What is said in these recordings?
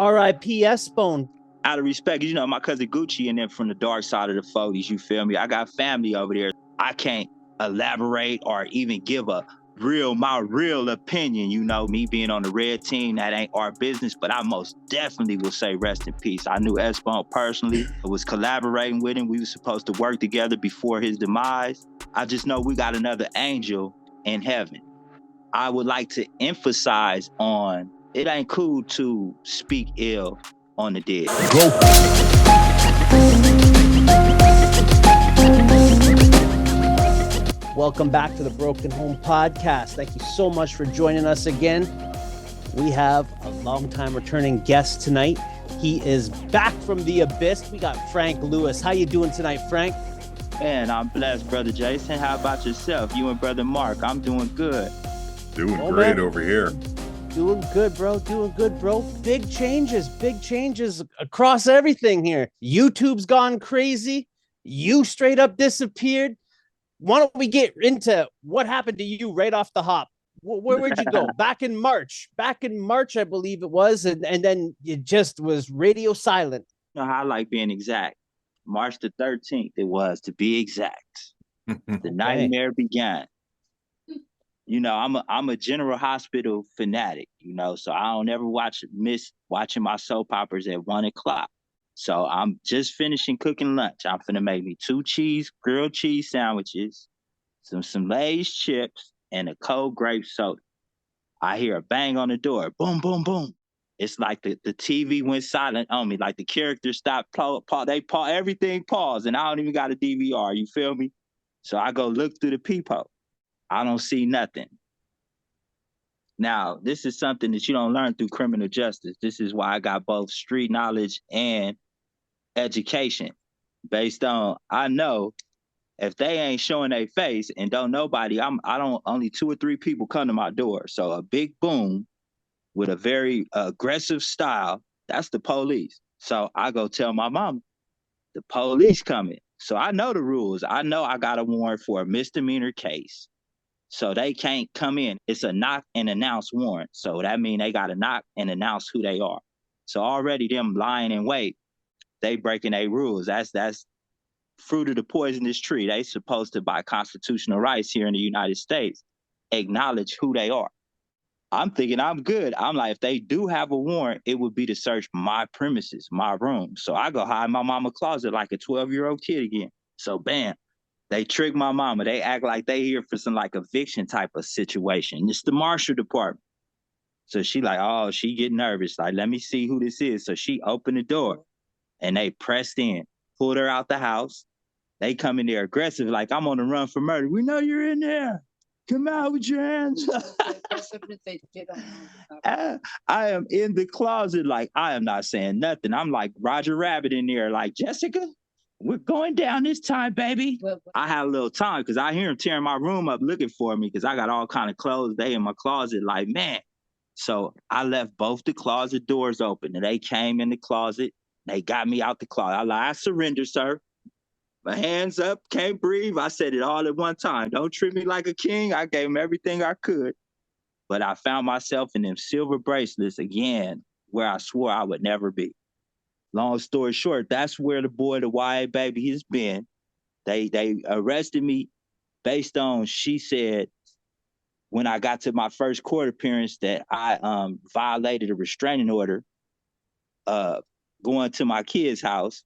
R.I.P. S-Bone. Out of respect, you know, my cousin Gucci and them from the dark side of the 40s, you feel me? I got family over there. I can't elaborate or even give my real opinion. You know, me being on the red team, that ain't our business, but I most definitely will say rest in peace. I knew S-Bone personally. I was collaborating with him. We were supposed to work together before his demise. I just know we got another angel in heaven. I would like to emphasize on, it ain't cool to speak ill on the dead. Go. Welcome back to the Broken Home Podcast. Thank you so much for joining us again. We have a long-time returning guest tonight. He is back from the abyss. We got Frank Lewis. How you doing tonight, Frank? Man, I'm blessed, Brother Jason. How about yourself? You and Brother Mark? I'm doing good. Doing great, man. Over here. Doing good, bro. Big changes across everything here. YouTube's gone crazy. You straight up disappeared. Why don't we get into what happened to you right off the hop? Where'd you go? Back in March, I believe it was. And then it just was radio silent. You know how I like being exact. March the 13th, it was, to be exact. The nightmare began. You know, I'm a General Hospital fanatic, you know, so I don't ever miss watching my soap operas at 1 o'clock. So I'm just finishing cooking lunch. I'm finna make me 2 grilled cheese sandwiches, some Lay's chips, and a cold grape soda. I hear a bang on the door. Boom, boom, boom. It's like the TV went silent on me. Like the characters stopped, everything paused, and I don't even got a DVR, you feel me? So I go look through the peephole. I don't see nothing. Now, this is something that you don't learn through criminal justice. This is why I got both street knowledge and education. Based on, I know if they ain't showing their face and don't nobody, only 2 or 3 people come to my door. So a big boom with a very aggressive style, that's the police. So I go tell my mom, the police coming. So I know the rules. I know I got a warrant for a misdemeanor case. So they can't come in. It's a knock and announce warrant. So that means they got to knock and announce who they are. So already them lying in wait, they breaking their rules. That's fruit of the poisonous tree. They supposed to, by constitutional rights here in the United States, acknowledge who they are. I'm thinking I'm good. I'm like, if they do have a warrant, it would be to search my premises, my room. So I go hide in my mama's closet like a 12-year-old kid again. So bam. They trick my mama. They act like they here for some like eviction type of situation. It's the marshal department. So she like, oh, she get nervous. Like, let me see who this is. So she opened the door and they pressed in, pulled her out the house. They come in there aggressive, like, I'm on the run for murder. We know you're in there. Come out with your hands. I am in the closet, like, I am not saying nothing. I'm like Roger Rabbit in there, like, Jessica, we're going down this time, baby. I had a little time because I hear him tearing my room up looking for me because I got all kind of clothes. They in my closet, like, man. So I left both the closet doors open and they came in the closet. They got me out the closet. I like, I surrender, sir. My hands up, can't breathe. I said it all at one time. Don't treat me like a king. I gave him everything I could. But I found myself in them silver bracelets again, where I swore I would never be. Long story short, that's where the boy, the YA baby, has been. They arrested me based on, she said, when I got to my first court appearance, that I violated a restraining order going to my kid's house.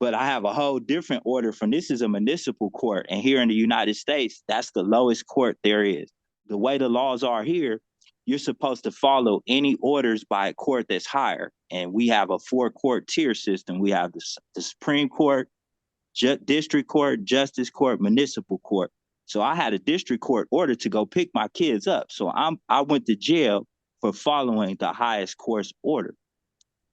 But I have a whole different order from, this is a municipal court. And here in the United States, that's the lowest court there is. The way the laws are here, you're supposed to follow any orders by a court that's higher. And we have a 4-court tier system. We have the Supreme Court, District Court, Justice Court, Municipal Court. So I had a district court order to go pick my kids up. So I went to jail for following the highest court's order.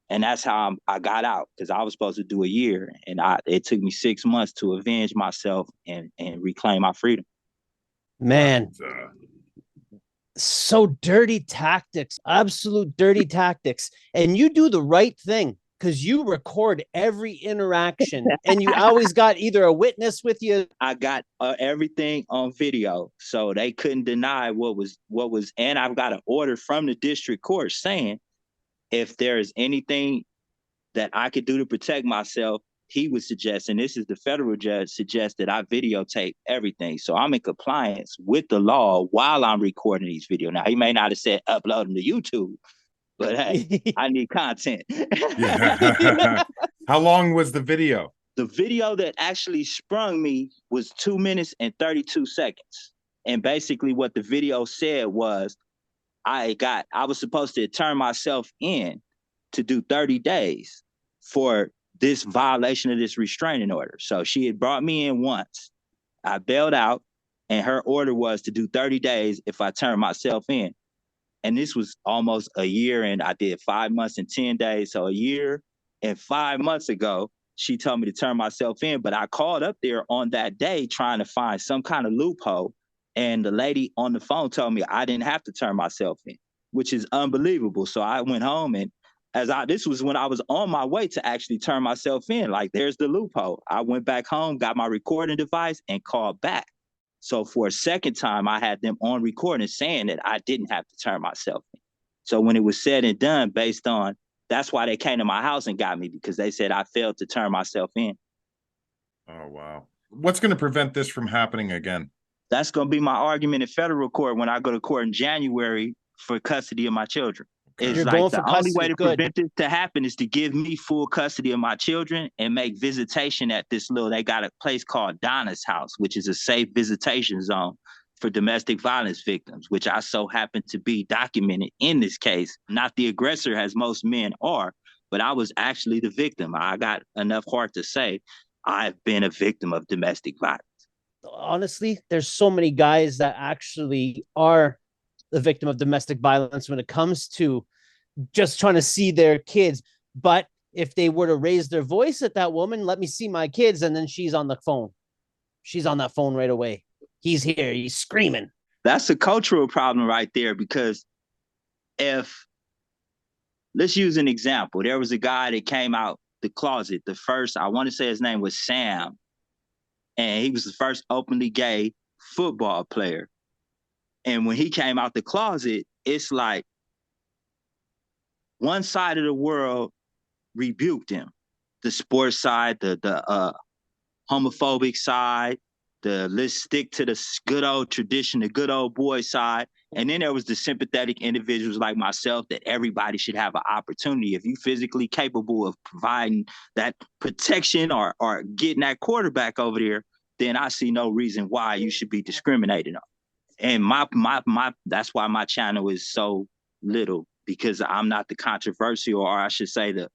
And that's how I got out, because I was supposed to do a year. And it took me 6 months to avenge myself and reclaim my freedom. Man. So dirty tactics, absolute dirty tactics. And you do the right thing because you record every interaction and you always got either a witness with you. I got everything on video, so they couldn't deny what was. And I've got an order from the district court saying if there is anything that I could do to protect myself, he would suggest, and this is the federal judge, suggest that I videotape everything. So I'm in compliance with the law while I'm recording these videos. Now, he may not have said upload them to YouTube, but hey, I need content. Yeah. How long was the video? The video that actually sprung me was 2 minutes and 32 seconds. And basically what the video said was I was supposed to turn myself in to do 30 days for this violation of this restraining order. So she had brought me in once. I bailed out, and her order was to do 30 days if I turned myself in. And this was almost a year, and I did 5 months and 10 days. So a year and 5 months ago, she told me to turn myself in, but I called up there on that day trying to find some kind of loophole. And the lady on the phone told me I didn't have to turn myself in, which is unbelievable. So I went home, and this was when I was on my way to actually turn myself in. Like, there's the loophole. I went back home, got my recording device, and called back. So for a second time, I had them on recording saying that I didn't have to turn myself in. So when it was said and done, based on, that's why they came to my house and got me, because they said I failed to turn myself in. Oh, wow. What's going to prevent this from happening again? That's going to be my argument in federal court when I go to court in January for custody of my children. It's You're like going the for only custody. way to Good. prevent this to happen is to give me full custody of my children and make visitation at they got a place called Donna's House, which is a safe visitation zone for domestic violence victims, which I so happen to be documented in this case. Not the aggressor, as most men are, but I was actually the victim. I got enough heart to say I've been a victim of domestic violence. Honestly, there's so many guys that actually are the victim of domestic violence when it comes to just trying to see their kids. But if they were to raise their voice at that woman, let me see my kids, and then she's on the phone. She's on that phone right away. He's here. He's screaming. That's a cultural problem right there, because let's use an example. There was a guy that came out the closet. The first, I want to say his name was Sam, and he was the first openly gay football player. And when he came out the closet, it's like one side of the world rebuked him. The sports side, the homophobic side, let's stick to the good old tradition, the good old boy side. And then there was the sympathetic individuals like myself that everybody should have an opportunity. If you're physically capable of providing that protection or getting that quarterback over there, then I see no reason why you should be discriminated on. And that's why my channel is so little, because I'm not the controversial, or I should say the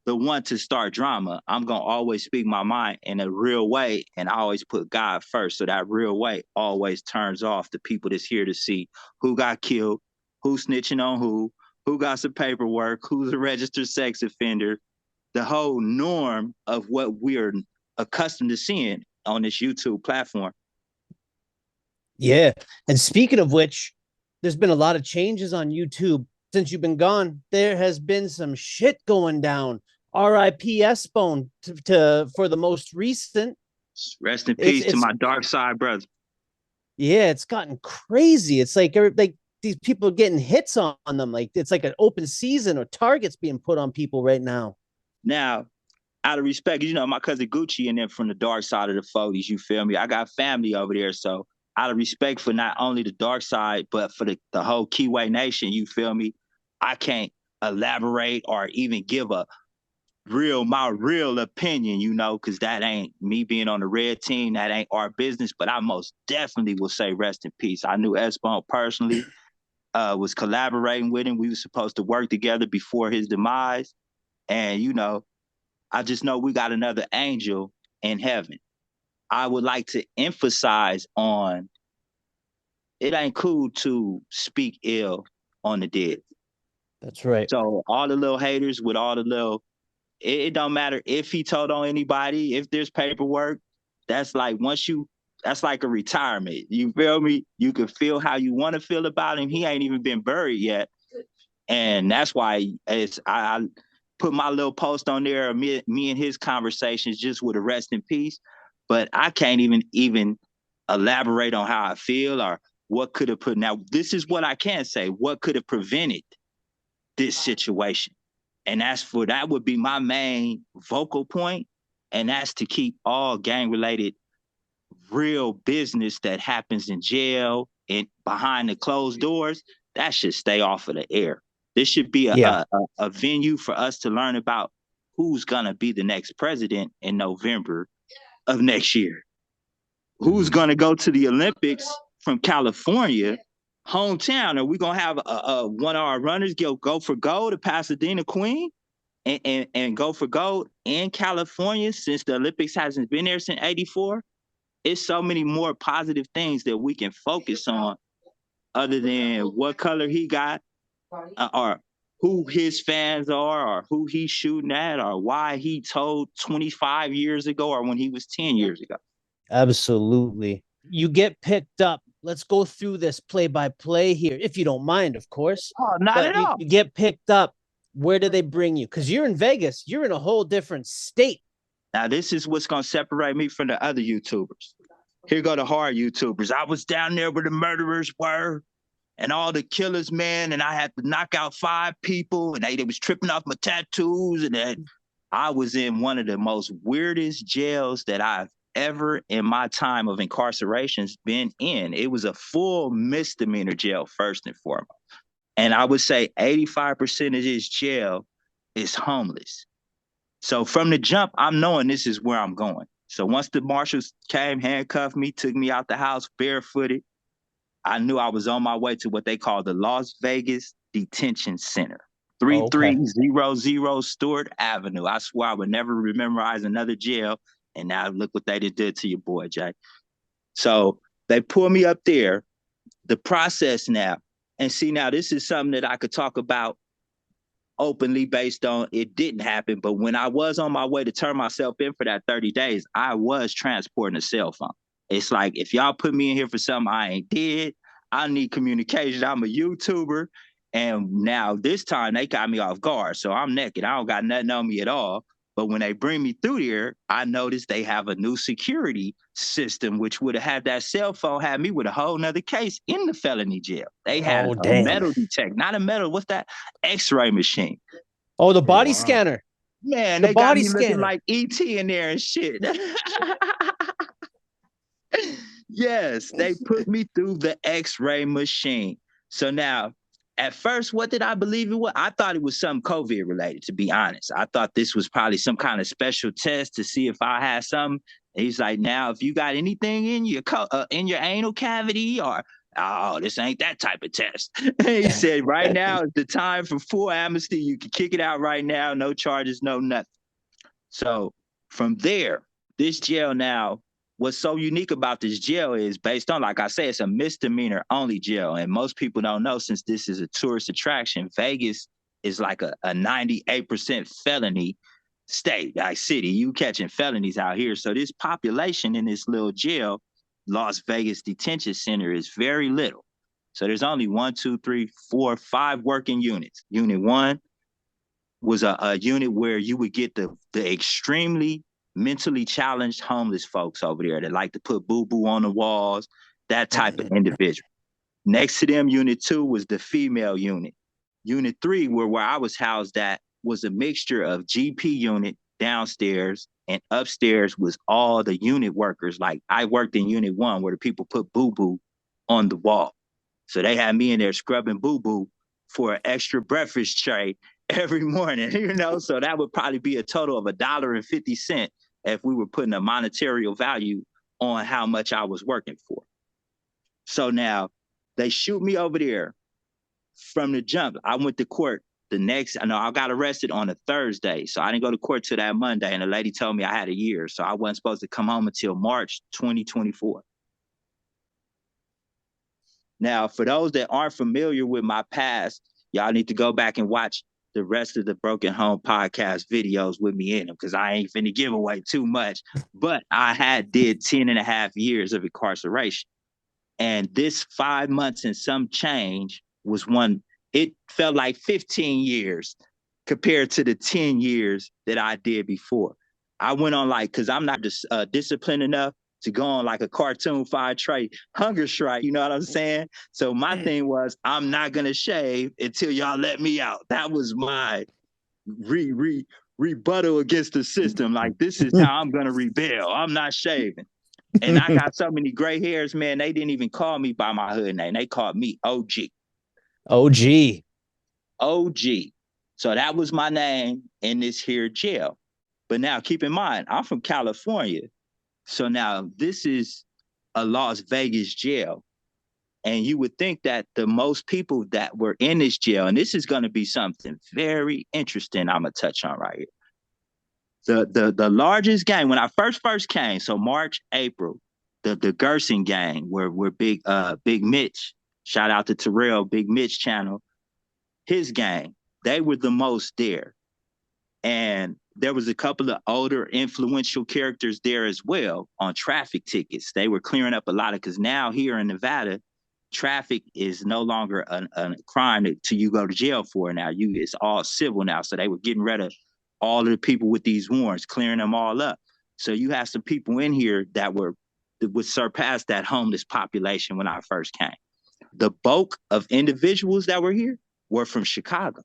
one to start drama. I'm going to always speak my mind in a real way, and I always put God first. So that real way always turns off the people that's here to see who got killed, who's snitching on who got some paperwork, who's a registered sex offender, the whole norm of what we're accustomed to seeing on this YouTube platform. Yeah. And speaking of which, there's been a lot of changes on YouTube since you've been gone. There has been some shit going down. R.I.P. S-Bone for the most recent. Rest in peace to my dark side brother. Yeah, it's gotten crazy. It's like these people are getting hits on them. Like it's like an open season or targets being put on people right now. Now, out of respect, my cousin Gucci and them from the dark side of the 40s, you feel me? I got family over there, so out of respect for not only the dark side, but for the whole Kiwi Nation, you feel me? I can't elaborate or even give my real opinion, because that ain't me being on the red team. That ain't our business. But I most definitely will say rest in peace. I knew S-Bone personally, was collaborating with him. We were supposed to work together before his demise. And, I just know we got another angel in heaven. I would like to emphasize on, it ain't cool to speak ill on the dead. That's right. So all the little haters with all the little, it don't matter if he told on anybody, if there's paperwork, that's like that's like a retirement. You feel me? You can feel how you want to feel about him. He ain't even been buried yet. And that's why I put my little post on there, me and his conversations, just with a rest in peace. But I can't even elaborate on how I feel or what could have put. Now, this is what I can say. What could have prevented this situation? And that would be my main vocal point, and that's to keep all gang related real business that happens in jail and behind the closed doors, that should stay off of the air. This should be a venue for us to learn about who's gonna be the next president in November of next year. Who's gonna go to the Olympics from California, hometown? Are we gonna have one of our runners go for gold to Pasadena Queen and go for gold in California since the Olympics hasn't been there since '84? It's so many more positive things that we can focus on other than what color he got or who his fans are or who he's shooting at or why he told 25 years ago or when he was 10 years ago. Absolutely. You get picked up. Let's go through this play by play here, if you don't mind, of course. Oh, not at all. You get picked up. Where do they bring you? Because you're in Vegas. You're in a whole different state. Now, this is what's going to separate me from the other YouTubers. Here go the hard YouTubers. I was down there where the murderers were and all the killers, man, and I had to knock out 5 people, and they was tripping off my tattoos, and I was in one of the most weirdest jails that I've ever in my time of incarcerations been in. It was a full misdemeanor jail, first and foremost. And I would say 85% of this jail is homeless. So from the jump, I'm knowing this is where I'm going. So once the marshals came, handcuffed me, took me out the house barefooted, I knew I was on my way to what they call the Las Vegas Detention Center. 3300 Stewart Avenue. I swear I would never memorize another jail. And now look what they did to your boy, Jay. So they pull me up there, the process now. And see, now this is something that I could talk about openly based on it didn't happen. But when I was on my way to turn myself in for that 30 days, I was transporting a cell phone. It's like, if y'all put me in here for something I ain't did, I need communication. I'm a YouTuber. And now this time they got me off guard. So I'm naked. I don't got nothing on me at all. But when they bring me through there, I noticed they have a new security system, which would have had that cell phone, had me with a whole nother case in the felony jail. They had a metal detector, not a metal, what's that? X-ray machine. Oh, the body scanner. Man, they got me looking like E.T. in there and shit. Yes, they put me through the X-ray machine. So now, at first, what did I believe it was? I thought it was something COVID related, to be honest. I thought this was probably some kind of special test to see if I had something. And he's like, now, if you got anything in your anal cavity or, oh, this ain't that type of test. He said, right now is the time for full amnesty. You can kick it out right now. No charges, no nothing. So from there, this jail now, what's so unique about this jail is based on, like I say, it's a misdemeanor only jail. And most people don't know, since this is a tourist attraction, Vegas is like a 98% felony state, like city. You catching felonies out here. So this population in this little jail, Las Vegas Detention Center, is very little. So there's only 1, 2, 3, 4, 5 working units. Unit 1 was a unit where you would get the extremely mentally challenged homeless folks over there that like to put boo-boo on the walls, that type of individual. Next to them, unit 2 was the female unit. Unit 3, where I was housed at, was a mixture of GP unit downstairs, and upstairs was all the unit workers. Like, I worked in unit 1 where the people put boo-boo on the wall. So they had me in there scrubbing boo-boo for an extra breakfast tray every morning, so that would probably be a total of $1.50 if we were putting a monetary value on how much I was working for. So now they shoot me over there from the jump. I went to court I got arrested on a Thursday. So I didn't go to court till that Monday. And the lady told me I had a year. So I wasn't supposed to come home until March 2024. Now, for those that aren't familiar with my past, y'all need to go back and watch the rest of the Broken Home podcast videos with me in them, because I ain't finna give away too much. But I did 10 and a half years of incarceration. And this 5 months and some change was one, it felt like 15 years compared to the 10 years that I did before. I went on because I'm not disciplined enough to go on like a cartoon 5-tray hunger strike, you know what I'm saying? So my thing was, I'm not gonna shave until y'all let me out. That was my rebuttal against the system. Like, this is how I'm gonna rebel. I'm not shaving. And I got so many gray hairs, man. They didn't even call me by my hood name. They called me OG. OG. OG. So that was my name in this here jail. But now keep in mind, I'm from California. So now this is a Las Vegas jail. And you would think that the most people that were in this jail, and this is going to be something very interesting I'm going to touch on right here. The largest gang, when I first came, so March, April, the Gerson gang were Big Mitch, shout out to Terrell, Big Mitch channel, his gang, they were the most there. And there was a couple of older influential characters there as well on traffic tickets. They were clearing up a lot of, because now here in Nevada, traffic is no longer a crime to you go to jail for now. It's all civil now. So they were getting rid of all of the people with these warrants, clearing them all up. So you have some people in here that would surpass that homeless population when I first came. The bulk of individuals that were here were from Chicago.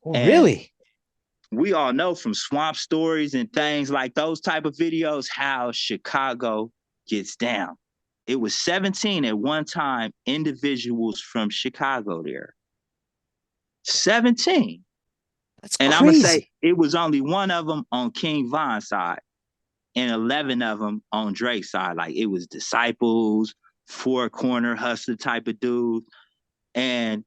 Oh, really? We all know from Swamp Stories and things like those type of videos how Chicago gets down. It was 17 at one time individuals from Chicago there. 17. That's and crazy. I'm going to say it was only one of them on King Von's side and 11 of them on Drake's side. Like, it was disciples, four corner hustler type of dude. And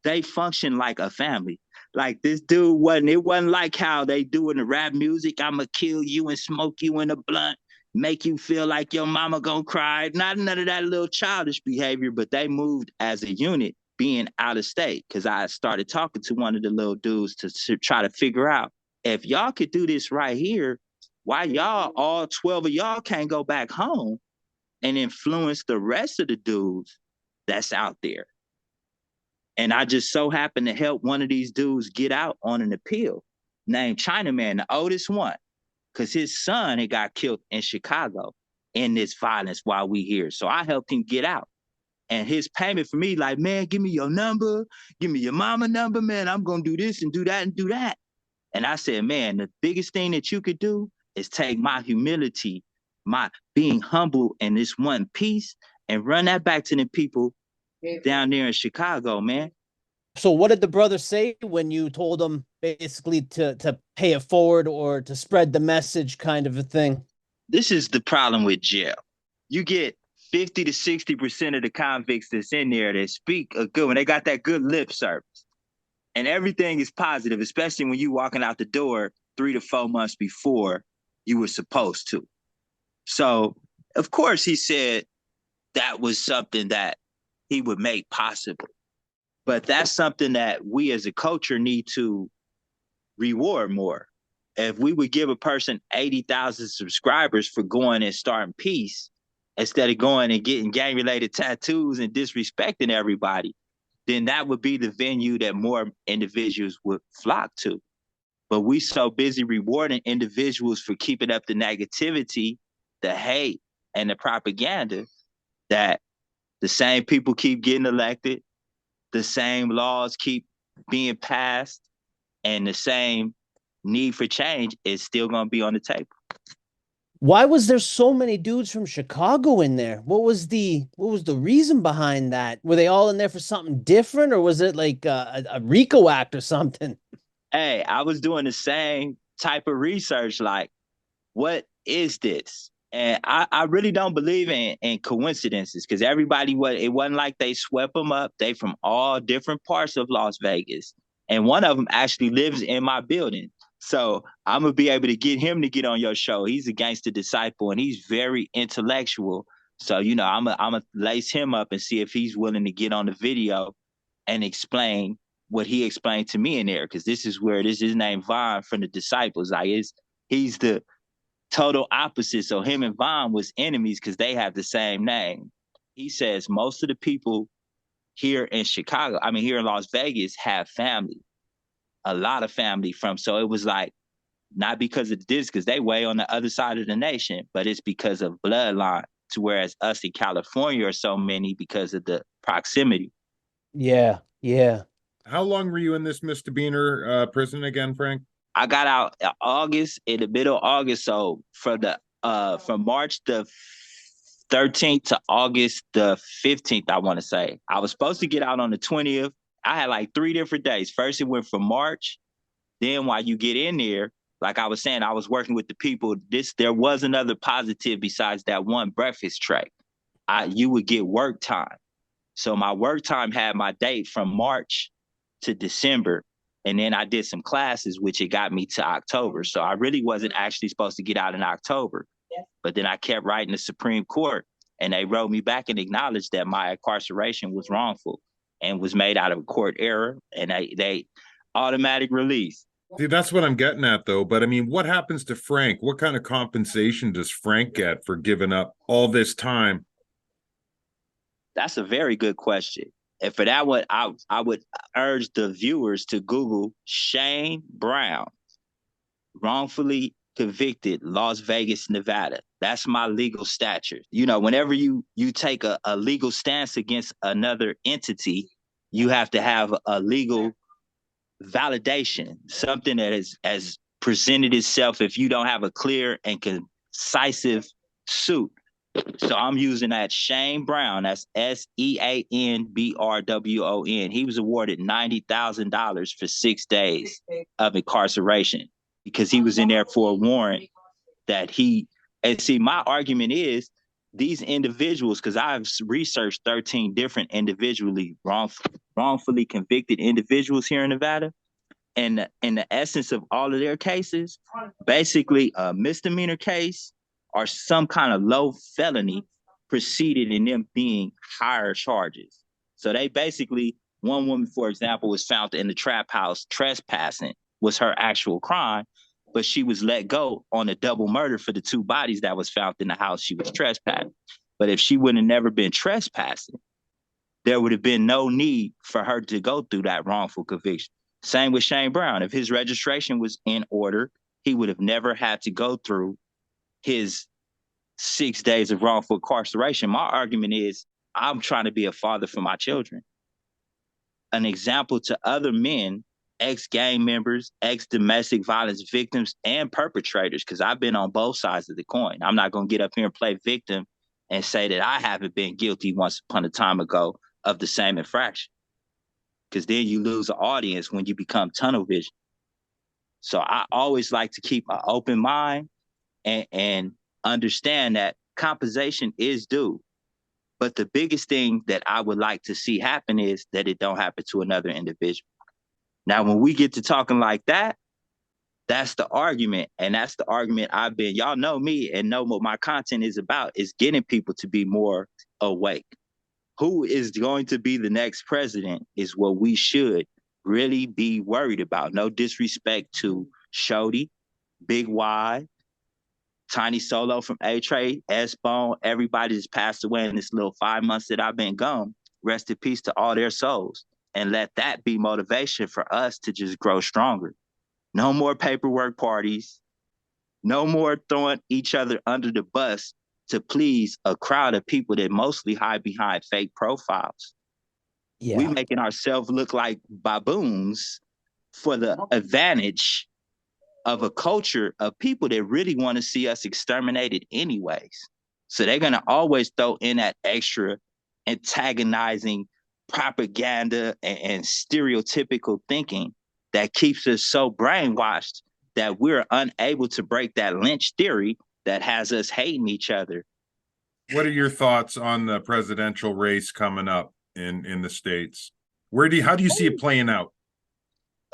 they function like a family. Like, this dude it wasn't like how they do in the rap music. I'ma kill you and smoke you in a blunt, make you feel like your mama gonna cry. Not none of that little childish behavior, but they moved as a unit being out of state. Cause I started talking to one of the little dudes to try to figure out, if y'all could do this right here, why y'all, all 12 of y'all, can't go back home and influence the rest of the dudes that's out there? And I just so happened to help one of these dudes get out on an appeal named Chinaman, the oldest one, because his son had got killed in Chicago in this violence while we here. So I helped him get out. And his payment for me, like, man, give me your number, give me your mama number, man. I'm going to do this and do that and do that. And I said, man, the biggest thing that you could do is take my humility, my being humble in this one piece, and run that back to the people down there in Chicago, man. So what did the brother say when you told him basically to pay it forward or to spread the message, kind of a thing? This is the problem with jail. You get 50 to 60% of the convicts that's in there that speak a good one. They got that good lip service. And everything is positive, especially when you walking out the door 3 to 4 months before you were supposed to. So, of course, he said that was something that he would make possible. But that's something that we as a culture need to reward more. If we would give a person 80,000 subscribers for going and starting peace, instead of going and getting gang-related tattoos and disrespecting everybody, then that would be the venue that more individuals would flock to. But we so busy rewarding individuals for keeping up the negativity, the hate, and the propaganda, that the same people keep getting elected, the same laws keep being passed, and the same need for change is still going to be on the table. Why was there so many dudes from Chicago in there? What was the reason behind that? Were they all in there for something different, or was it like a RICO act or something? Hey, I was doing the same type of research, like, what is this? And I really don't believe in coincidences, because everybody, it wasn't like they swept them up. They from all different parts of Las Vegas. And one of them actually lives in my building. So I'm going to be able to get him to get on your show. He's a gangster disciple and he's very intellectual. So, I'm going to lace him up and see if he's willing to get on the video and explain what he explained to me in there. Because this is his name, Von, from the Disciples. Like, he's the total opposite. So him and Von was enemies because they have the same name. He says most of the people here in here in Las Vegas, have family, a lot of family from. So it was like, not because of this, because they way on the other side of the nation, but it's because of bloodline. To whereas us in California are so many because of the proximity. Yeah, yeah. How long were you in this misdemeanor prison again, Frank? I got out in the middle of August. So from March the 13th to August the 15th, I want to say. I was supposed to get out on the 20th. I had like 3 different days. First, it went from March. Then while you get in there, like I was saying, I was working with the people. There was another positive besides that one breakfast tray. You would get work time. So my work time had my date from March to December. And then I did some classes, which it got me to October. So I really wasn't actually supposed to get out in October. But then I kept writing the Supreme Court, and they wrote me back and acknowledged that my incarceration was wrongful and was made out of a court error, and they automatic release. See, that's what I'm getting at, though. But I mean, what happens to Frank? What kind of compensation does Frank get for giving up all this time? That's a very good question. And for that one, I would urge the viewers to Google Shane Brown, wrongfully convicted, Las Vegas, Nevada. That's my legal stature. You know, whenever you take a legal stance against another entity, you have to have a legal validation, something that has presented itself if you don't have a clear and concisive suit. So I'm using that Shane Brown. That's SEANBRWON. He was awarded $90,000 for 6 days of incarceration because he was in there for a warrant that he. And see, my argument is these individuals, because I've researched 13 different individually wrongfully convicted individuals here in Nevada. And in the essence of all of their cases, basically a misdemeanor case or some kind of low felony preceded in them being higher charges. So they basically, one woman, for example, was found in the trap house trespassing was her actual crime, but she was let go on a double murder for the 2 bodies that was found in the house she was trespassing. But if she would have never been trespassing, there would have been no need for her to go through that wrongful conviction. Same with Shane Brown. If his registration was in order, he would have never had to go through his 6 days of wrongful incarceration. My argument is I'm trying to be a father for my children, an example to other men, ex-gang members, ex-domestic violence victims, and perpetrators, because I've been on both sides of the coin. I'm not going to get up here and play victim and say that I haven't been guilty once upon a time ago of the same infraction, because then you lose an audience when you become tunnel vision. So I always like to keep an open mind and understand that compensation is due. But the biggest thing that I would like to see happen is that it don't happen to another individual. Now, when we get to talking like that, that's the argument. And that's the argument y'all know me and know what my content is about, is getting people to be more awake. Who is going to be the next president is what we should really be worried about. No disrespect to Shody, Big Y, Tiny Solo from A-Trade, S-Bone, everybody that's passed away in this little 5 months that I've been gone. Rest in peace to all their souls. And let that be motivation for us to just grow stronger. No more paperwork parties. No more throwing each other under the bus to please a crowd of people that mostly hide behind fake profiles. Yeah. We making ourselves look like baboons for the advantage of a culture of people that really want to see us exterminated anyways. So they're going to always throw in that extra antagonizing propaganda and stereotypical thinking that keeps us so brainwashed that we're unable to break that lynch theory that has us hating each other. What are your thoughts on the presidential race coming up in the States? How do you see it playing out?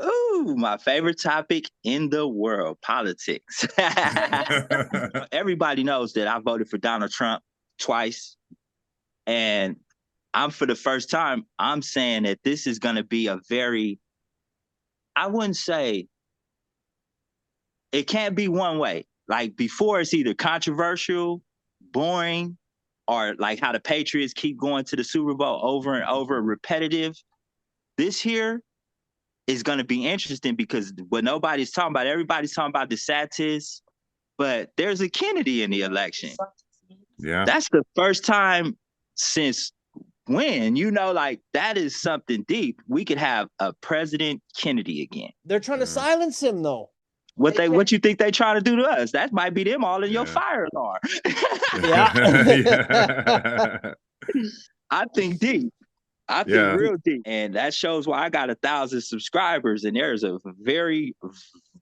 Ooh, my favorite topic in the world, politics. Everybody knows that I voted for Donald Trump twice. And for the first time, I'm saying that this is going to be a very, I wouldn't say, it can't be one way. Like before, it's either controversial, boring, or like how the Patriots keep going to the Super Bowl over and over, repetitive. This here is going to be interesting because what nobody's talking about, everybody's talking about DeSantis, but there's a Kennedy in the election. Yeah. That's the first time since when, like that is something deep. We could have a President Kennedy again. They're trying to silence him though. What you think they trying to do to us? That might be them all in your fire alarm. Yeah. I think deep. I think real deep. And that shows why I got 1,000 subscribers. And there's a very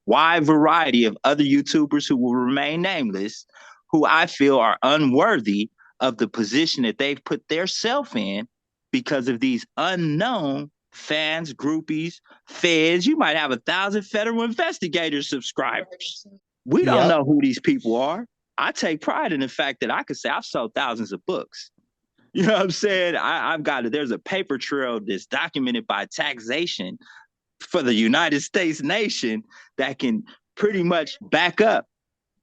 wide variety of other YouTubers who will remain nameless, who I feel are unworthy of the position that they've put themselves in because of these unknown fans, groupies, feds. You might have 1,000 federal investigators subscribers. We don't know who these people are. I take pride in the fact that I could say I've sold thousands of books. You know what I'm saying? I've got it. There's a paper trail that's documented by taxation for the United States nation that can pretty much back up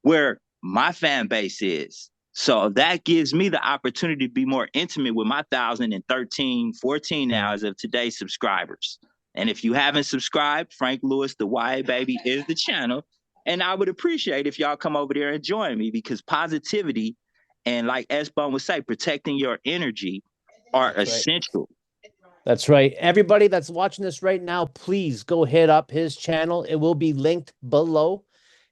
where my fan base is. So that gives me the opportunity to be more intimate with my 1,013, 14 now as of today's subscribers. And if you haven't subscribed, Frank Lewis, the YA Baby is the channel. And I would appreciate if y'all come over there and join me, because positivity and, like S-Bone would say, protecting your energy are essential. That's right. Everybody that's watching this right now, please go hit up his channel. It will be linked below.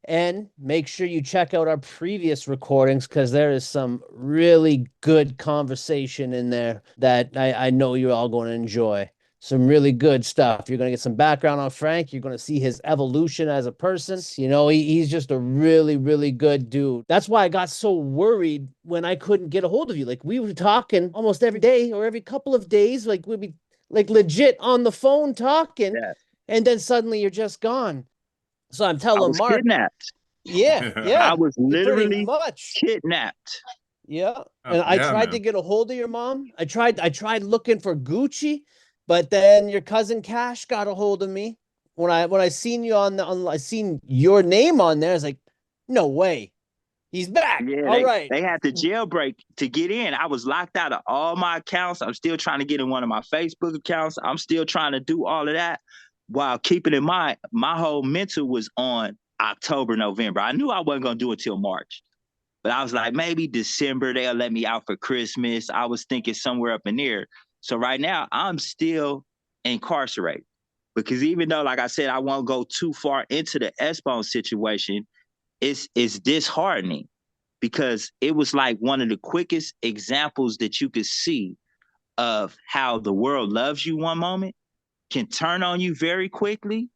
And make sure you check out our previous recordings, because there is some really good conversation in there that I know you're all going to enjoy. Some really good stuff. You're going to get some background on Frank. You're going to see his evolution as a person. You know, he's just a really, really good dude. That's why I got so worried when I couldn't get a hold of you. Like, we were talking almost every day or every couple of days. Like, we'd be like legit on the phone talking. Yeah. And then suddenly you're just gone. So I'm telling Mark. Kidnapped. Yeah. I was literally much kidnapped. Yeah. And I tried to get a hold of your mom. I tried looking for Gucci, but then your cousin Cash got a hold of me. When I seen you I seen your name on there, I was like, no way. He's back. Yeah, they had to jailbreak to get in. I was locked out of all my accounts. I'm still trying to get in one of my Facebook accounts. I'm still trying to do all of that, while keeping in mind my whole mental was on October, November. I knew I wasn't going to do it till March, but I was like, maybe December they'll let me out for Christmas. I was thinking somewhere up in there. So right now I'm still incarcerated, because even though, like I said, I won't go too far into the S-Bone situation, it's disheartening, because it was like one of the quickest examples that you could see of how the world loves you one moment, can turn on you very quickly,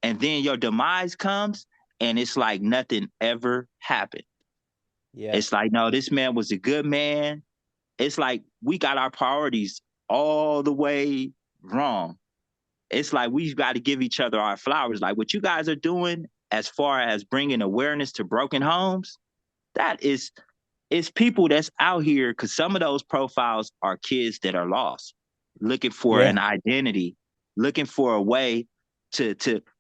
and then your demise comes, and it's like nothing ever happened. Yeah. It's like, no, this man was a good man. It's like we got our priorities all the way wrong. It's like we've got to give each other our flowers. Like what you guys are doing as far as bringing awareness to broken homes, that is, it's people that's out here, because some of those profiles are kids that are lost, looking for an identity, looking for a way to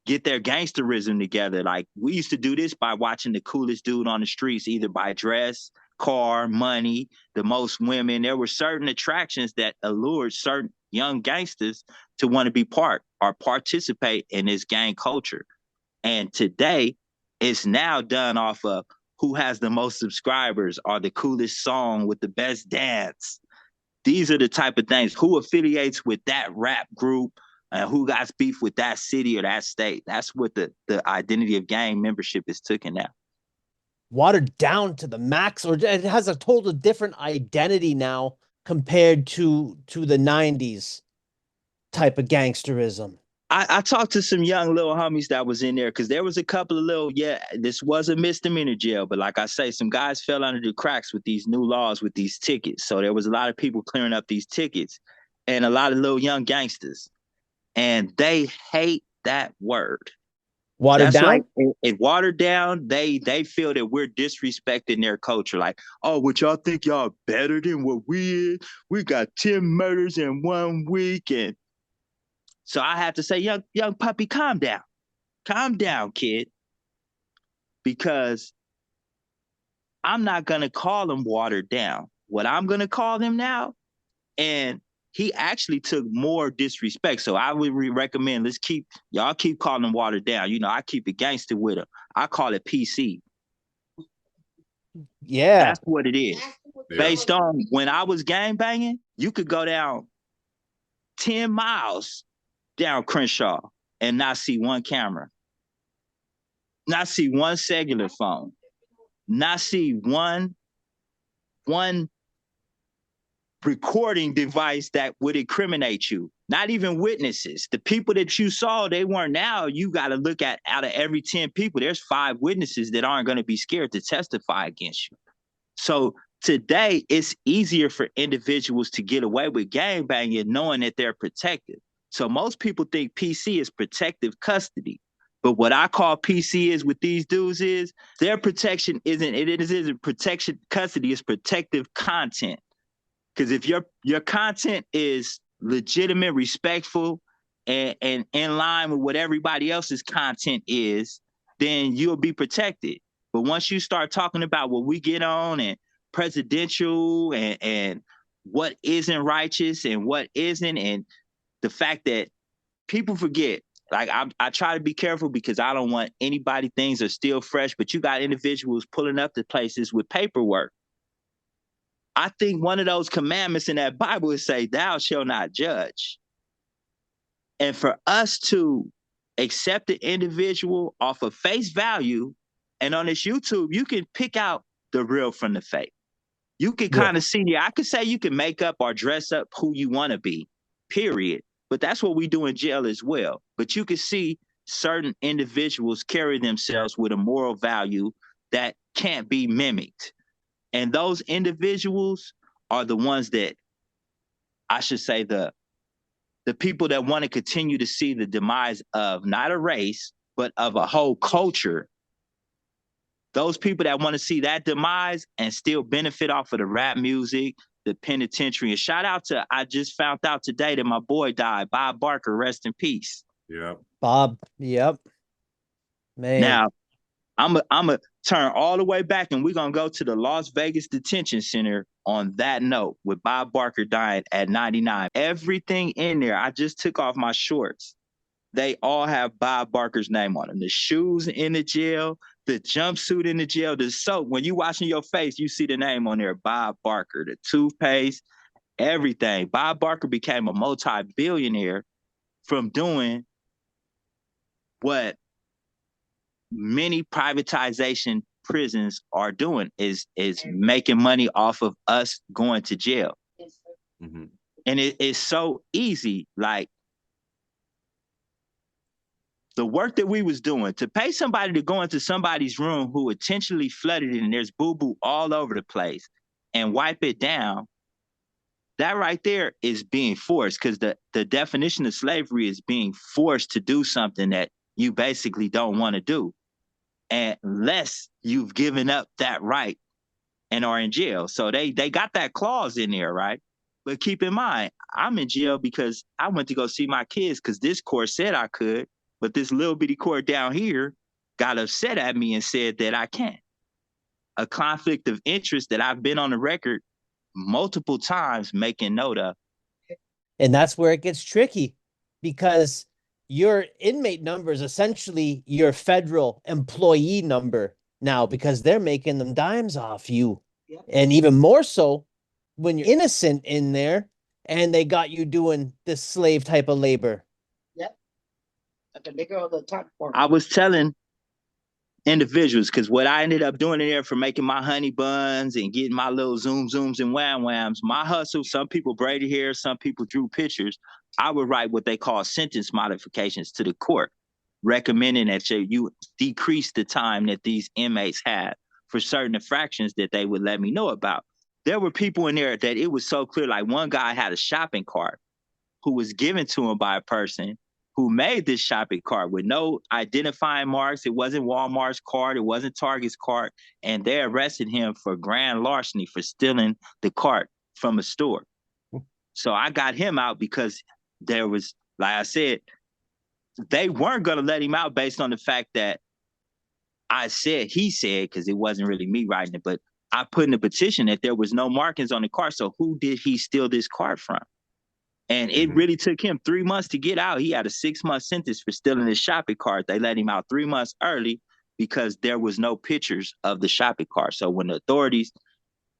get their gangsterism together. Like, we used to do this by watching the coolest dude on the streets, either by dress, car, money, the most women. There were certain attractions that allured certain young gangsters to want to be part or participate in this gang culture. And today, it's now done off of who has the most subscribers or the coolest song with the best dance. These are the type of things. Who affiliates with that rap group and who got beef with that city or that state. That's what the identity of gang membership is taken now. Watered down to the max, or it has a total different identity now compared to the 90s type of gangsterism. I talked to some young little homies that was in there, because there was a couple of little, this was a misdemeanor jail, but like I say, some guys fell under the cracks with these new laws, with these tickets. So there was a lot of people clearing up these tickets, and a lot of little young gangsters, and they hate that word. Watered down? Like, if watered down, they feel that we're disrespecting their culture. Like, oh, what y'all think y'all better than what we is? We got 10 murders in 1 week, and so I have to say, young puppy, calm down. Calm down, kid. Because I'm not going to call them watered down. What I'm going to call them now, and he actually took more disrespect. So I would recommend, y'all keep calling them watered down. You know, I keep it gangster with him. I call it PC. Yeah. That's what it is. Based on when I was gang banging, you could go down 10 miles down Crenshaw and not see one camera, not see one cellular phone, not see one recording device that would incriminate you. Not even witnesses. The people that you saw, they weren't. Now you got to look at, out of every 10 people, there's 5 witnesses that aren't going to be scared to testify against you. So today, it's easier for individuals to get away with gangbanging knowing that they're protected. So most people think PC is protective custody. But what I call PC is with these dudes is their protection isn't protection custody, it's protective content. Because if your content is legitimate, respectful, and in line with what everybody else's content is, then you'll be protected. But once you start talking about what we get on and presidential and what isn't righteous and what isn't, and the fact that people forget, like I try to be careful because I don't want anybody, things are still fresh, but you got individuals pulling up to places with paperwork. I think one of those commandments in that Bible is say, thou shalt not judge. And for us to accept the individual off of face value, and on this YouTube, you can pick out the real from the fake. You can kind of see, I could say you can make up or dress up who you want to be, period. But that's what we do in jail as well. But you can see certain individuals carry themselves with a moral value that can't be mimicked. And those individuals are the ones that, I should say, the people that want to continue to see the demise of not a race, but of a whole culture. Those people that want to see that demise and still benefit off of the rap music, the penitentiary. And shout out to, I just found out today that my boy died, Bob Barker, rest in peace. Yeah. Bob, yep. Man. Now, I'm a turn all the way back and we're going to go to the Las Vegas Detention Center on that note with Bob Barker dying at 99. Everything in there, I just took off my shorts. They all have Bob Barker's name on them. The shoes in the jail, the jumpsuit in the jail, the soap. When you washing your face, you see the name on there, Bob Barker, the toothpaste, everything. Bob Barker became a multi-billionaire from doing what many privatization prisons are doing, is making money off of us going to jail. Mm-hmm. And it is so easy, like the work that we was doing, to pay somebody to go into somebody's room who intentionally flooded it and there's boo-boo all over the place and wipe it down. That right there is being forced, because the definition of slavery is being forced to do something that you basically don't want to do, unless you've given up that right and are in jail. So they got that clause in there, right? But keep in mind, I'm in jail because I went to go see my kids because this court said I could, but this little bitty court down here got upset at me and said that I can't. A conflict of interest that I've been on the record multiple times making note of. And that's where it gets tricky, because your inmate number is essentially your federal employee number now, because they're making them dimes off you. Yep. And even more so when you're innocent in there and they got you doing this slave type of labor. Yep. At the bigger of the top part. I was telling individuals, because what I ended up doing in there for making my honey buns and getting my little zooms and whams, my hustle, some people braided hair, some people drew pictures. I would write what they call sentence modifications to the court, recommending that you decrease the time that these inmates had for certain infractions that they would let me know about. There were people in there that it was so clear, like one guy had a shopping cart who was given to him by a person who made this shopping cart with no identifying marks. It wasn't Walmart's cart, it wasn't Target's cart, and they arrested him for grand larceny for stealing the cart from a store. So I got him out because there was, like I said, they weren't going to let him out based on the fact that he said, because it wasn't really me writing it, but I put in the petition that there was no markings on the cart. So who did he steal this cart from? And it really took him 3 months to get out. He had a 6-month sentence for stealing his shopping cart. They let him out 3 months early because there was no pictures of the shopping cart. So when the authorities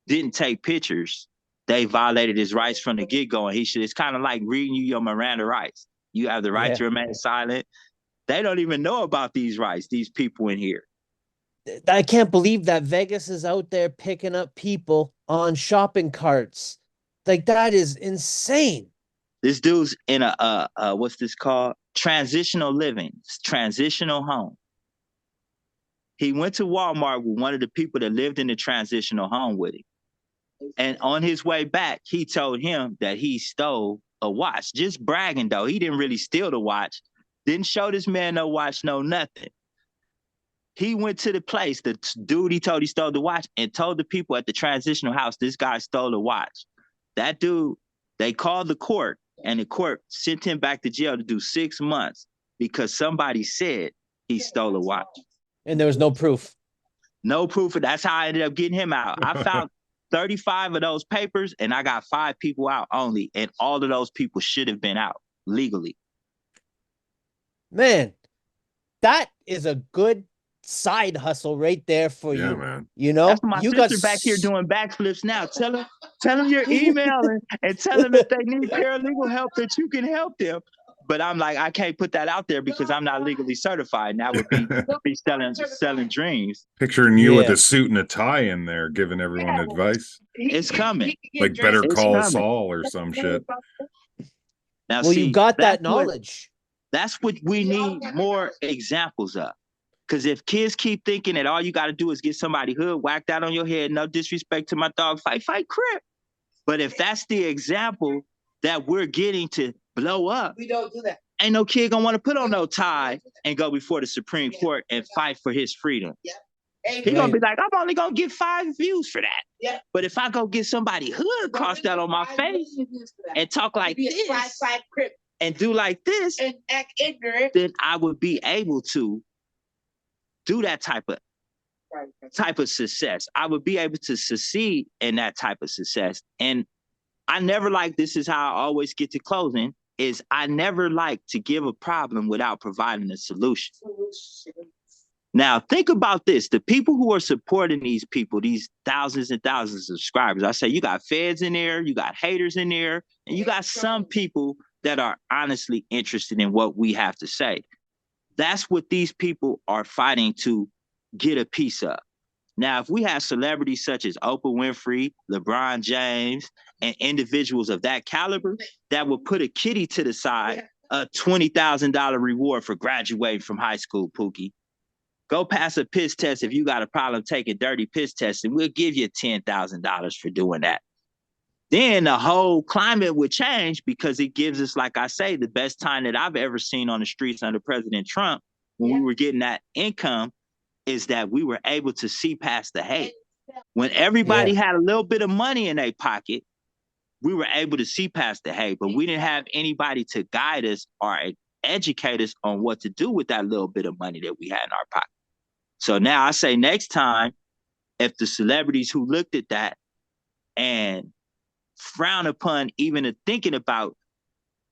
didn't take pictures, they violated his rights from the get-go, and it's kind of like reading you your Miranda rights. You have the right to remain silent. They don't even know about these rights, these people in here. I can't believe that Vegas is out there picking up people on shopping carts. Like, that is insane. This dude's in a what's this called? Transitional living, transitional home. He went to Walmart with one of the people that lived in the transitional home with him. And on his way back, he told him that he stole a watch. Just bragging, though. He didn't really steal the watch. Didn't show this man no watch, no nothing. He went to the place, the dude he told he stole the watch, and told the people at the transitional house, this guy stole a watch. That dude, they called the court, and the court sent him back to jail to do 6 months because somebody said he stole a watch. And there was no proof. No proof. That's how I ended up getting him out. I found 35 of those papers, and I got 5 people out only, and all of those people should have been out legally. Man, that is a good side hustle right there for you. Man. You know, that's my you sister back here doing backflips now. Tell them you're emailing and tell them if they need paralegal help that you can help them. But I'm like, I can't put that out there because I'm not legally certified. And that would be selling dreams. Picturing you with a suit and a tie in there, giving everyone advice. It's coming. Like Better Call Saul or some shit. Now, well, you got that knowledge. That's what we need more examples of. Because if kids keep thinking that all you got to do is get somebody hood whacked out on your head, no disrespect to my dog, fight, Crip. But if that's the example that we're getting to blow up, we don't do that. Ain't no kid gonna want to put on no tie and go before the Supreme Court and fight for his freedom. Yeah. He gonna be like, I'm only gonna get 5 views for that. Yeah. But if I go get somebody hood across that on my face and talk like this and do like this, and act ignorant, then I would be able to do that type of success. I would be able to succeed in that type of success. And I never like, this is how I always get to closing, is I never like to give a problem without providing a solution. Now, think about this. The people who are supporting these people, these thousands and thousands of subscribers, I say you got feds in there, you got haters in there, and you got some people that are honestly interested in what we have to say. That's what these people are fighting to get a piece of. Now, if we have celebrities such as Oprah Winfrey, LeBron James, and individuals of that caliber that will put a kitty to the side, a $20,000 reward for graduating from high school, Pookie. Go pass a piss test if you got a problem taking dirty piss tests, and we'll give you $10,000 for doing that. Then the whole climate would change because it gives us, like I say, the best time that I've ever seen on the streets under President Trump when we were getting that income is that we were able to see past the hate. When everybody had a little bit of money in their pocket, we were able to see past the hate, but we didn't have anybody to guide us or educate us on what to do with that little bit of money that we had in our pocket. So now I say next time, if the celebrities who looked at that and frown upon even thinking about,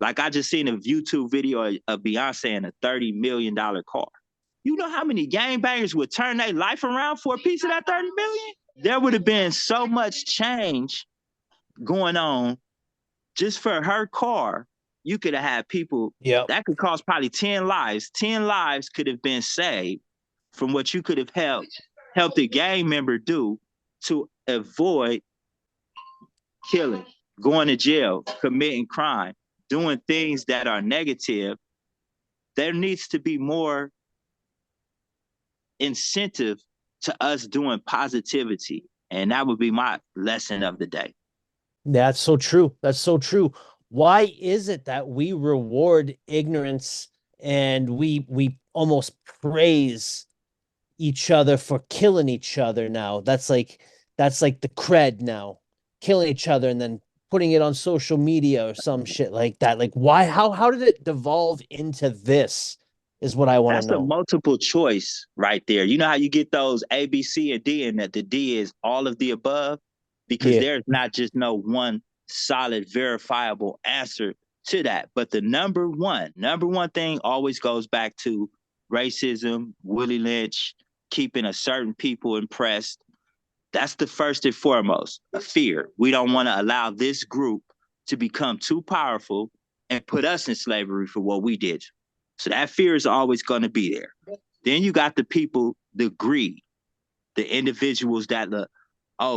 like I just seen a YouTube video of Beyonce in a $30 million car. You know how many gangbangers would turn their life around for a piece of that 30 million? There would have been so much change going on just for her car. You could have had people that could cost probably 10 lives. 10 lives could have been saved from what you could have helped a gang member do to avoid killing, going to jail, committing crime, doing things that are negative. There needs to be more incentive to us doing positivity. And that would be my lesson of the day. That's so true. That's so true. Why is it that we reward ignorance and we almost praise each other for killing each other now? That's like the cred now, killing each other and then putting it on social media or some shit like that. Like, why? How did it devolve into this? Is what I want to know. That's a multiple choice right there. You know how you get those A, B, C, and D, and that the D is all of the above? Because there's not just no one solid, verifiable answer to that. But the number one thing always goes back to racism, Willie Lynch, keeping a certain people impressed, That's the first and foremost, a fear. We don't want to allow this group to become too powerful and put us in slavery for what we did. So that fear is always going to be there. Then you got the people, the greed, the individuals that,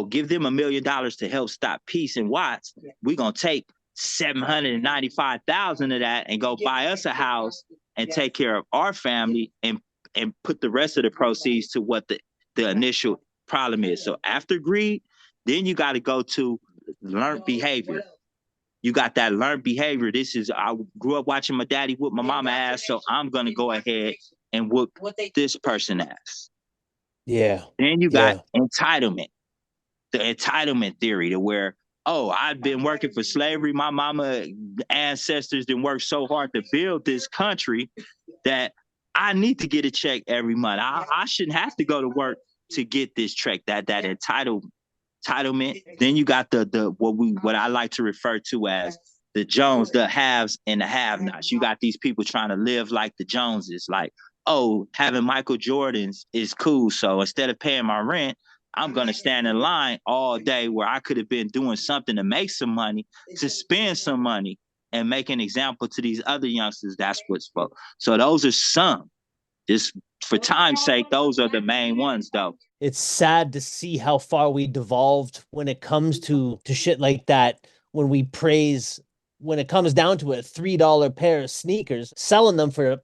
give them $1 million to help stop peace in Watts. We're going to take 795,000 of that and go buy us a house and take care of our family and put the rest of the proceeds to what the initial problem is. So after greed, then you got to go to learned behavior. You got that learned behavior. I grew up watching my daddy whoop my mama ass, so I'm going to go ahead and whoop this person ass. Yeah. Then you got entitlement, the entitlement theory to where, I've been working for slavery. My mama ancestors didn't work so hard to build this country that I need to get a check every month. I shouldn't have to go to work to get this check, that entitlement. Then you got what I like to refer to as the Jones, the haves and the have-nots. You got these people trying to live like the Joneses, like, having Michael Jordans is cool. So instead of paying my rent, I'm going to stand in line all day where I could have been doing something to make some money, to spend some money and make an example to these other youngsters. That's what's for. So those are some. Just for time's sake, those are the main ones, though. It's sad to see how far we devolved when it comes to shit like that. When it comes down to it, $3 pair of sneakers, selling them for,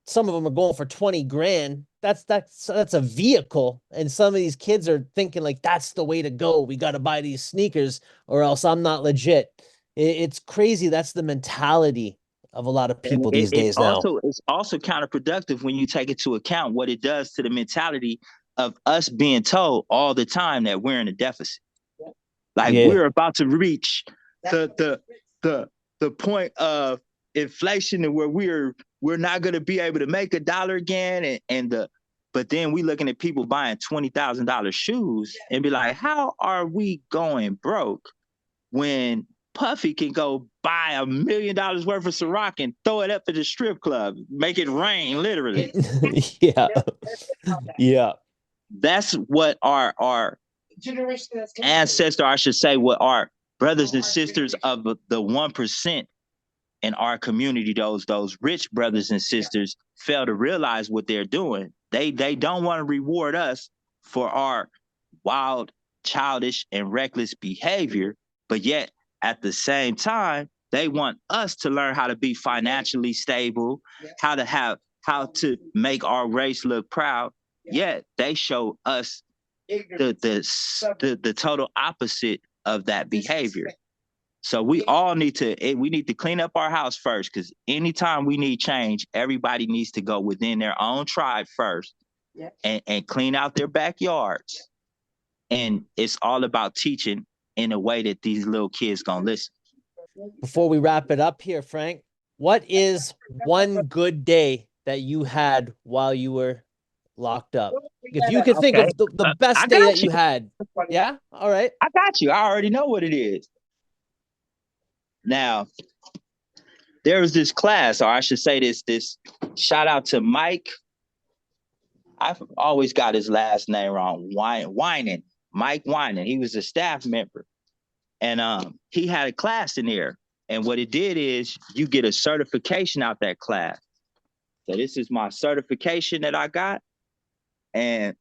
some of them are going for 20 grand. That's a vehicle. And some of these kids are thinking like, that's the way to go. We got to buy these sneakers or else I'm not legit. It's crazy. That's the mentality of a lot of people these days now. It's also counterproductive when you take into account what it does to the mentality of us being told all the time that we're in a deficit. Like we're about to reach the point of inflation and where we're not going to be able to make $1 again. But then we looking at people buying $20,000 shoes and be like, how are we going broke when Puffy can go buy $1 million worth of Ciroc and throw it up at the strip club, make it rain, literally. Yeah. That's what our ancestors, I should say, what our brothers and sisters of the 1% in our community, those rich brothers and sisters, fail to realize what they're doing. They don't want to reward us for our wild, childish, and reckless behavior, but yet at the same time, they want us to learn how to be financially stable, how to make our race look proud. Yet they show us the total opposite of that behavior. So we all need to clean up our house first, because anytime we need change, everybody needs to go within their own tribe first and clean out their backyards. And it's all about teaching in a way that these little kids gonna listen. Before we wrap it up here, Frank, what is one good day that you had while you were locked up? If you could think of the best day that you had. Yeah? All right. I got you. I already know what it is. Now, there was this class, or I should say this shout out to Mike. I've always got his last name wrong. Winan. Mike Winan. He was a staff member. And he had a class in there. And what it did is you get a certification out that class. So this is my certification that I got. And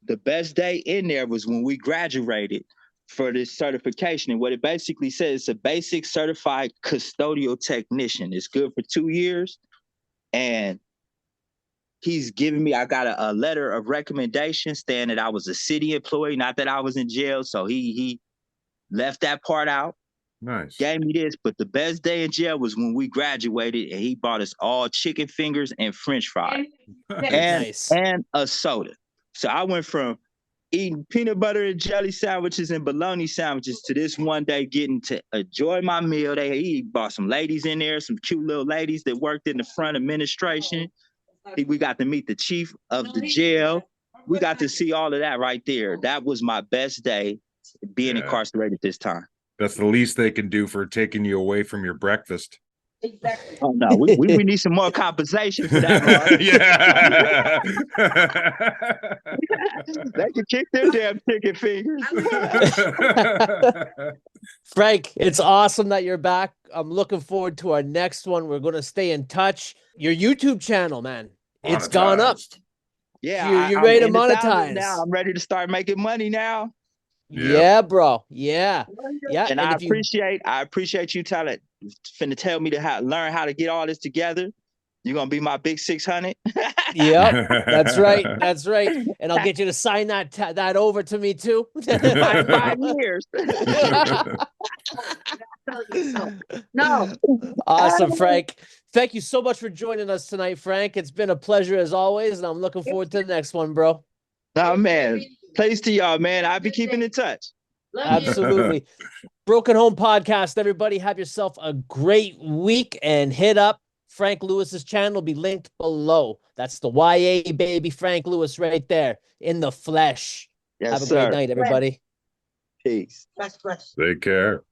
the best day in there was when we graduated for this certification. And what it basically says, it's a basic certified custodial technician. It's good for 2 years. And he's giving me, I got a letter of recommendation saying that I was a city employee, not that I was in jail. So he left that part out. Nice. Gave me this, but the best day in jail was when we graduated and he bought us all chicken fingers and French fries and a soda. So I went from eating peanut butter and jelly sandwiches and bologna sandwiches to this one day getting to enjoy my meal. He brought some ladies in there, some cute little ladies that worked in the front administration. We got to meet the chief of the jail. We got to see all of that right there. That was my best day being incarcerated this time. That's the least they can do for taking you away from your breakfast. Exactly. Oh no, we need some more compensation for that, Mark. Yeah. They can kick their damn chicken fingers. Frank, it's awesome that you're back. I'm looking forward to our next one. We're going to stay in touch. Your YouTube channel, man, it's gone up. Monetized. Yeah, You're I'm ready to in the thousands monetize. now. I'm ready to start making money now. Yeah. Yeah, bro. Yeah. Yeah. And And I if you appreciate you finna tell me to learn how to get all this together. You're gonna be my big 600. Yep, that's right. That's right. And I'll get you to sign that over to me too. 5 years. No. Awesome, Frank. Thank you so much for joining us tonight, Frank. It's been a pleasure as always, and I'm looking forward to the next one, bro. Oh man, place to y'all, man. I'll be keeping in touch. Absolutely. Broken Home Podcast, everybody. Have yourself a great week and hit up Frank Lewis's channel. Be linked below. That's the YA baby Frank Lewis right there in the flesh. Yes, Have a sir. great night, everybody. Peace. That's question. Take care.